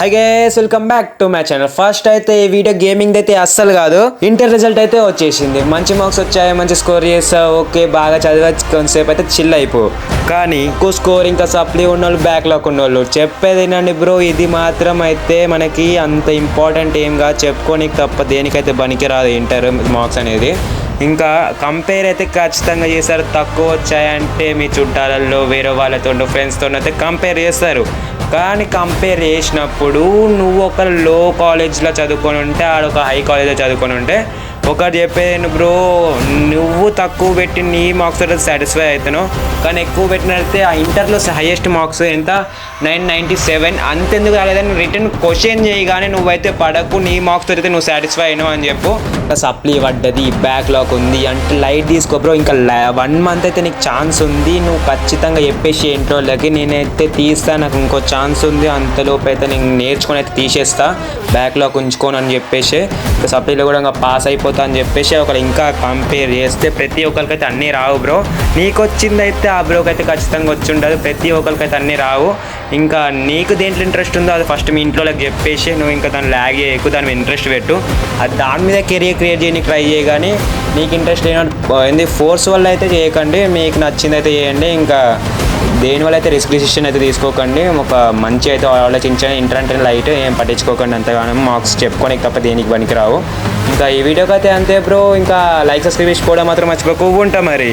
Hi guys, welcome back to my channel. First అయితే ఈ video gaming అయితే అస్సలు కాదు. ఇంటర్ రిజల్ట్ అయితే వచ్చేసింది. మంచి మార్క్స్ వచ్చాయి, మంచి స్కోర్ చేస్తావు, ఓకే బాగా చదివచ్చు, కొంతసేపు అయితే చిల్ అయిపో. కానీ ఎక్కువ స్కోర్ ఇంకా సప్లీ ఉన్నోళ్ళు, బ్యాక్లాగ్ ఉన్నోళ్ళు చెప్పేది ఏంటండి బ్రో, ఇది మాత్రం అయితే మనకి అంత ఇంపార్టెంట్ ఏం కాదు, చెప్పుకోనికి తప్ప దేనికైతే పనికి రాదు ఇంటర్ మార్క్స్ అనేది. ఇంకా కంపేర్ అయితే ఖచ్చితంగా చేస్తారు. తక్కువ వచ్చాయంటే మీ చుట్టాలలో వేరే వాళ్ళతో ఫ్రెండ్స్తో అయితే కంపేర్ చేస్తారు. కానీ కంపేర్ చేసినప్పుడు నువ్వు ఒక లో కాలేజ్లో చదువుకొని ఉంటే, ఆడొక హై కాలేజ్లో చదువుకొని ఉంటే ఒకటి చెప్పేది బ్రో, నువ్వు తక్కువ పెట్టి నీ మార్క్స్ అయితే సాటిస్ఫై అవుతాను. కానీ ఎక్కువ పెట్టినట్లయితే ఆ ఇంటర్లో హైయెస్ట్ మార్క్స్ ఎంత 997, అంతెందుకు రాలేదని రిటర్న్ క్వశ్చన్ చేయగానే నువ్వైతే పడకు, నీ మార్క్స్ అయితే నువ్వు సాటిస్ఫై అయినావు అని చెప్పు. సప్లీ పడ్డది, బ్యాక్లాగ్ ఉంది అంటే లైట్ తీసుకో బ్రో. ఇంకా 1 month అయితే నీకు ఛాన్స్ ఉంది. నువ్వు ఖచ్చితంగా చెప్పేసి ఇంట్లోకి నేనైతే తీస్తా, నాకు ఇంకో ఛాన్స్ ఉంది, అంతలోపు అయితే నేను నేర్చుకొని అయితే తీసేస్తా, బ్యాక్లాగ్ ఉంచుకోను అని చెప్పేసి. ఇంకా సప్లీలో కూడా ఇంకా పాస్ అయిపోతా అని చెప్పేసి ఒకరు ఇంకా కంపేర్ చేస్తే ప్రతి ఒక్కరికైతే అన్నీ రావు బ్రో. నీకు వచ్చింది అయితే ఆ బ్రోకి అయితే ఖచ్చితంగా వచ్చి ఉండదు, ప్రతి ఒక్కరికైతే అన్నీ రావు. ఇంకా నీకు దేంట్లో ఇంట్రెస్ట్ ఉందో అది ఫస్ట్ మీ ఇంట్లోకి చెప్పేసి నువ్వు ఇంకా దాన్ని ల్యాగ్ చేయకు, దాని మీద ఇంట్రెస్ట్ పెట్టు, అది దాని మీద కెరియర్ క్రియేట్ చేయడానికి ట్రై చేయ. కానీ నీకు ఇంట్రెస్ట్ ఏంది ఫోర్స్ వల్ల అయితే చేయకండి, మీకు నచ్చింది అయితే చేయండి. ఇంకా దేనివల్ల అయితే రిస్క్ డిసిషన్ అయితే తీసుకోకండి. ఒక మంచి అయితే ఆలోచించండి. ఇంటర్ అంటే లైట్ ఏం పట్టించుకోకండి అంతగానో, మార్క్స్ చెప్పుకోనికి తప్ప దేనికి పనికి రావు. ఇంకా ఈ వీడియోకి అయితే అంతే బ్రో. ఇంకా లైక్ సబ్స్క్రైబ్ చేసుకోవడం మాత్రం మర్చిపోకు. ఉంటా మరి.